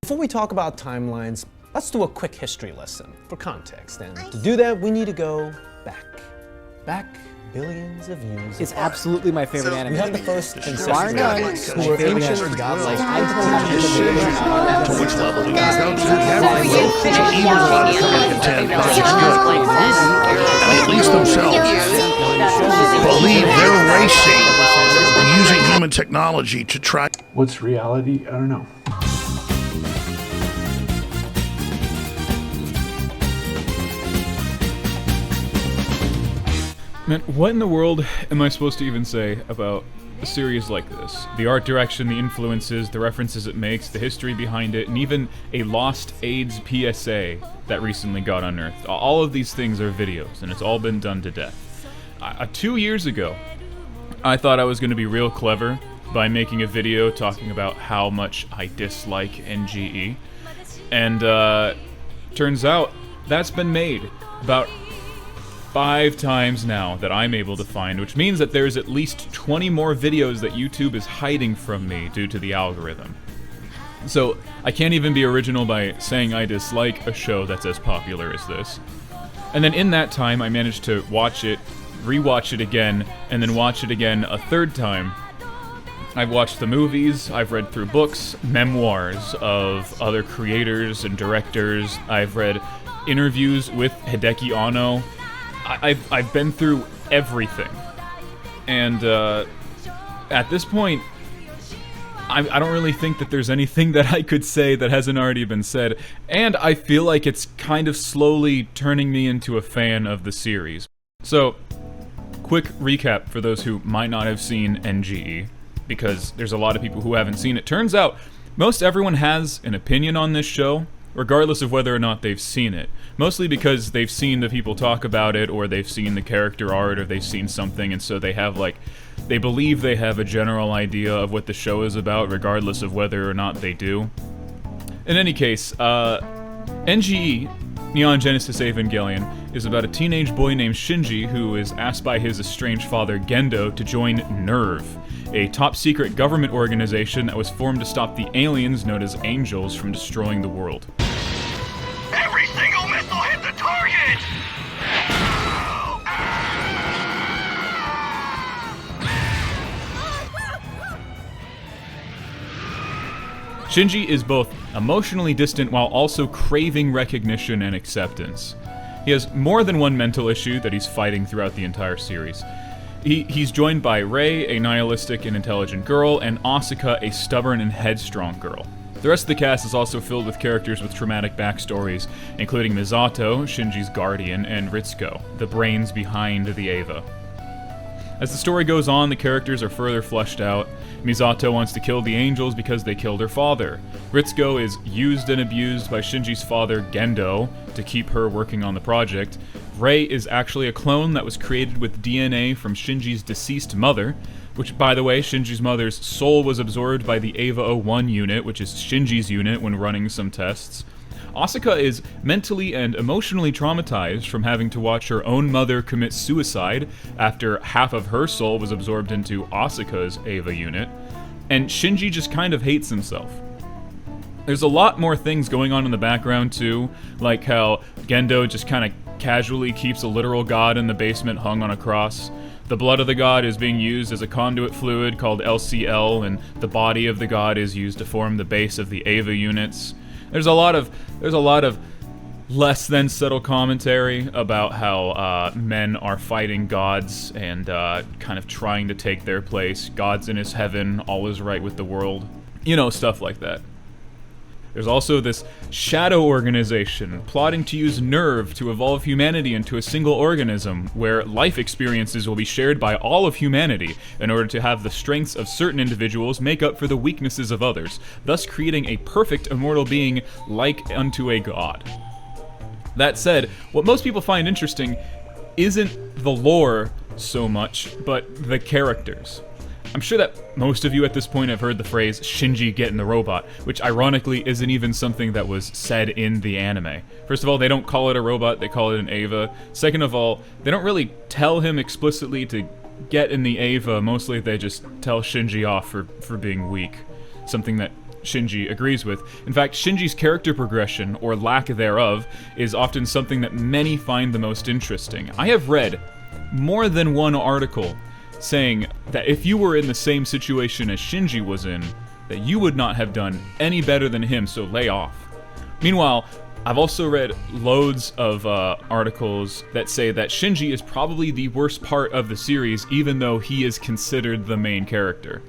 Before we talk about timelines, let's do a quick history lesson for context. And to do that, we need to go back billions of years. It's absolutely my favorite anime. We have the first ancestors Bar none, who were ancient and godlike. To which level we can go to have either product can contend not as good. And at least themselves believe they're racing using human technology to try. What's reality? I don't know. Man, what in the world am I supposed to even say about a series like this? The art direction, the influences, the references it makes, the history behind it, and even a lost AIDS PSA that recently got unearthed. All of these things are videos, and it's all been done to death. 2 years ago, I thought I was going to be real clever by making a video talking about how much I dislike NGE. And turns out that's been made about 5 times now that I'm able to find, which means that there's at least 20 more videos that YouTube is hiding from me due to the algorithm. So I can't even be original by saying I dislike a show that's as popular as this. And then in that time, I managed to watch it, rewatch it again, and then watch it again a third time. I've watched the movies, I've read through books, memoirs of other creators and directors, I've read interviews with Hideki Anno. I've been through everything, and at this point, I don't really think that there's anything that I could say that hasn't already been said, and I feel like it's kind of slowly turning me into a fan of the series. So, quick recap for those who might not have seen NGE, because there's a lot of people who haven't seen it. Turns out, most everyone has an opinion on this show, regardless of whether or not they've seen it. Mostly because they've seen the people talk about it, or they've seen the character art, or they've seen something, and so they have, they believe they have a general idea of what the show is about, regardless of whether or not they do. In any case, NGE, Neon Genesis Evangelion, is about a teenage boy named Shinji who is asked by his estranged father, Gendo, to join NERV, a top-secret government organization that was formed to stop the aliens known as Angels from destroying the world. Every single missile hit the target! Shinji is both emotionally distant while also craving recognition and acceptance. He has more than one mental issue that he's fighting throughout the entire series. He's joined by Rei, a nihilistic and intelligent girl, and Asuka, a stubborn and headstrong girl. The rest of the cast is also filled with characters with traumatic backstories, including Misato, Shinji's guardian, and Ritsuko, the brains behind the Eva. As the story goes on, the characters are further fleshed out. Misato wants to kill the Angels because they killed her father. Ritsuko is used and abused by Shinji's father, Gendo, to keep her working on the project. Rei is actually a clone that was created with DNA from Shinji's deceased mother, which, by the way, Shinji's mother's soul was absorbed by the Eva 01 unit, which is Shinji's unit when running some tests. Asuka is mentally and emotionally traumatized from having to watch her own mother commit suicide after half of her soul was absorbed into Asuka's Eva unit. And Shinji just kind of hates himself. There's a lot more things going on in the background too, like how Gendo just kind of casually keeps a literal god in the basement hung on a cross. The blood of the god is being used as a conduit fluid called LCL, and the body of the god is used to form the base of the Eva units. There's a lot of less than subtle commentary about how men are fighting gods and kind of trying to take their place. God's in his heaven, all is right with the world. You know, stuff like that. There's also this shadow organization plotting to use NERV to evolve humanity into a single organism, where life experiences will be shared by all of humanity in order to have the strengths of certain individuals make up for the weaknesses of others, thus creating a perfect immortal being like unto a god. That said, what most people find interesting isn't the lore so much, but the characters. I'm sure that most of you at this point have heard the phrase Shinji getting the robot, which ironically isn't even something that was said in the anime. First of all, they don't call it a robot, they call it an Eva. Second of all, they don't really tell him explicitly to get in the Eva, mostly they just tell Shinji off for being weak. Something that Shinji agrees with. In fact, Shinji's character progression, or lack thereof, is often something that many find the most interesting. I have read more than one article saying that if you were in the same situation as Shinji was in, that you would not have done any better than him, so lay off. Meanwhile, I've also read loads of articles that say that Shinji is probably the worst part of the series, even though he is considered the main character.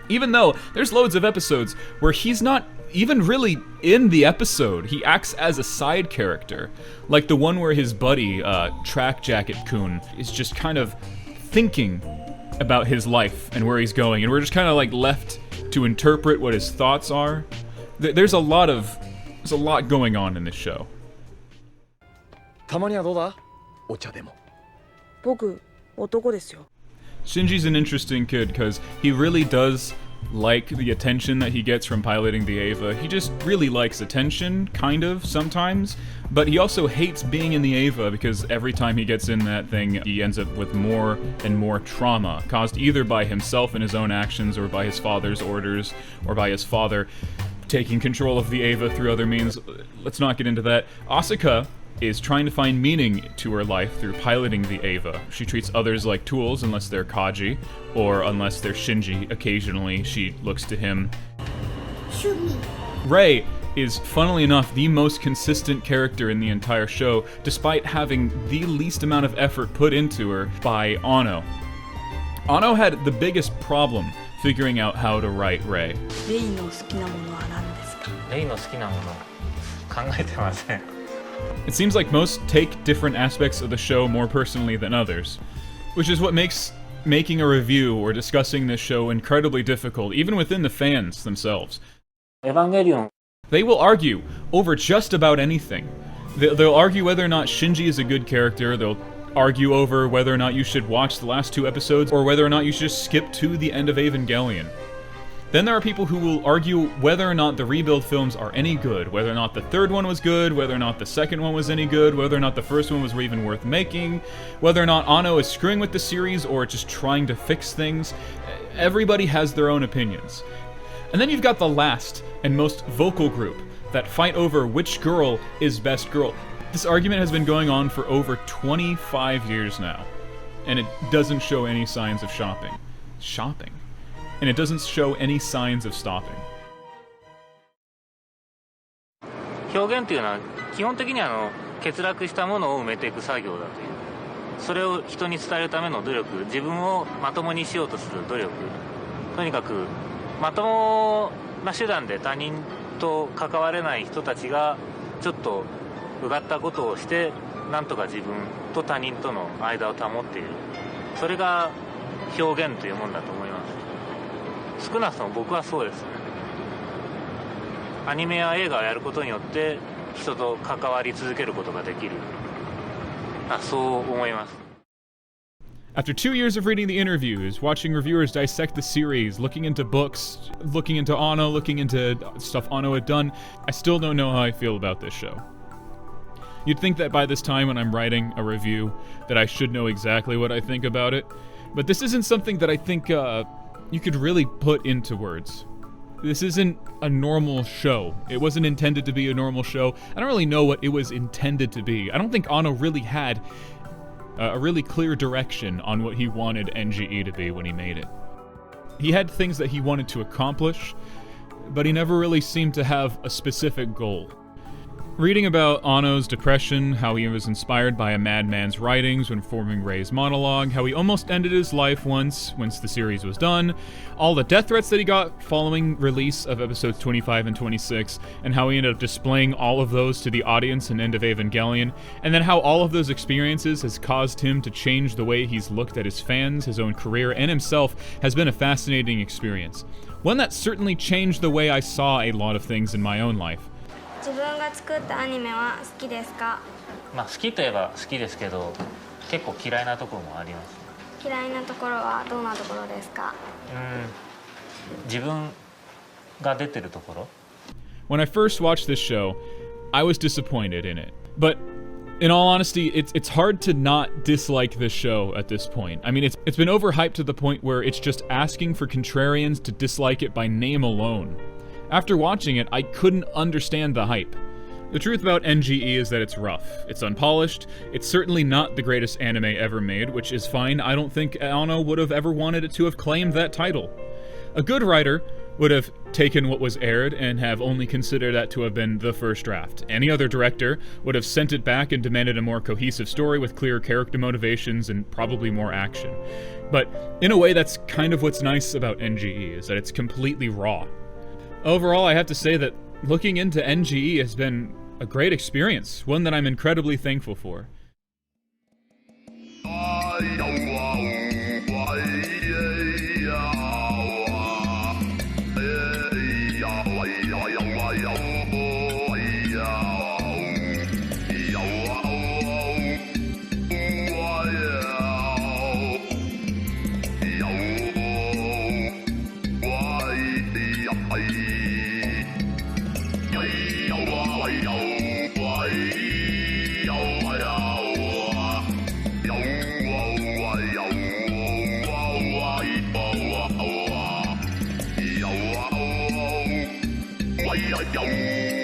Even though there's loads of episodes where he's not even really in the episode, he acts as a side character. Like the one where his buddy, Track Jacket Kun, is just kind of thinking about his life and where he's going, and we're just kind of like left to interpret what his thoughts are. There's a lot going on in this show. たまにはどうだ？お茶でも。僕、男ですよ。 Shinji's an interesting kid because he really does like the attention that he gets from piloting the Eva. He just really likes attention, kind of, sometimes. But he also hates being in the Eva because every time he gets in that thing, he ends up with more and more trauma, caused either by himself and his own actions, or by his father's orders, or by his father taking control of the Eva through other means. Let's not get into that. Asuka is trying to find meaning to her life through piloting the Eva. She treats others like tools unless they're Kaji, or unless they're Shinji. Occasionally, she looks to him. Shoot me. Rei is, funnily enough, the most consistent character in the entire show, despite having the least amount of effort put into her by Anno. Anno had the biggest problem figuring out how to write Rei. レイの好きなものは何ですか？レイの好きなもの考えてません。 It seems like most take different aspects of the show more personally than others, which is what makes making a review or discussing this show incredibly difficult, even within the fans themselves. エヴァンゲリオン They will argue over just about anything. They'll argue whether or not Shinji is a good character, they'll argue over whether or not you should watch the last 2 episodes, or whether or not you should just skip to the end of Evangelion. Then there are people who will argue whether or not the rebuild films are any good, whether or not the 3rd one was good, whether or not the 2nd one was any good, whether or not the 1st one was even worth making, whether or not Anno is screwing with the series or just trying to fix things. Everybody has their own opinions. And then you've got the last and most vocal group that fight over which girl is best girl. This argument has been going on for over 25 years now, and it doesn't show any signs of stopping. And it doesn't show any signs of stopping. 表現というのは基本的に欠落したものを埋めていく作業だという、それを人に伝えるための努力、自分をまともにしようとする努力、とにかくまともな手段で他人と関われない人たちがちょっとうがったことをしてなんとか自分と他人との間を保っている、それが表現というものだと思います。少なくとも僕はそうですね。アニメや映画をやることによって人と関わり続けることができる、そう思います。 After 2 years of reading the interviews, watching reviewers dissect the series, looking into books, looking into Anno, looking into stuff Anno had done, I still don't know how I feel about this show. You'd think that by this time when I'm writing a review that I should know exactly what I think about it, but this isn't something that I think you could really put into words. This isn't a normal show. It wasn't intended to be a normal show. I don't really know what it was intended to be. I don't think Anno really had a really clear direction on what he wanted NGE to be when he made it. He had things that he wanted to accomplish, but he never really seemed to have a specific goal. Reading about Anno's depression, how he was inspired by a madman's writings when forming Rei's monologue, how he almost ended his life once the series was done, all the death threats that he got following release of episodes 25 and 26, and how he ended up displaying all of those to the audience in End of Evangelion, and then how all of those experiences has caused him to change the way he's looked at his fans, his own career, and himself, has been a fascinating experience. One that certainly changed the way I saw a lot of things in my own life. 自分が作ったアニメは好きですか？好きといえば好きですけど、結構嫌いなところもあります。嫌いなところはどんなところですか？自分が出てるところ。 When I first watched this show, I was disappointed in it. But in all honesty, it's hard to not dislike this show at this point. I mean, it's been overhyped to the point where it's just asking for contrarians to dislike it by name alone. After watching it, I couldn't understand the hype. The truth about NGE is that it's rough, it's unpolished, it's certainly not the greatest anime ever made, which is fine. I don't think Anno would have ever wanted it to have claimed that title. A good writer would have taken what was aired and have only considered that to have been the first draft. Any other director would have sent it back and demanded a more cohesive story with clearer character motivations and probably more action. But in a way, that's kind of what's nice about NGE, is that it's completely raw. Overall, I have to say that looking into NGE has been a great experience, one that I'm incredibly thankful for. Yo.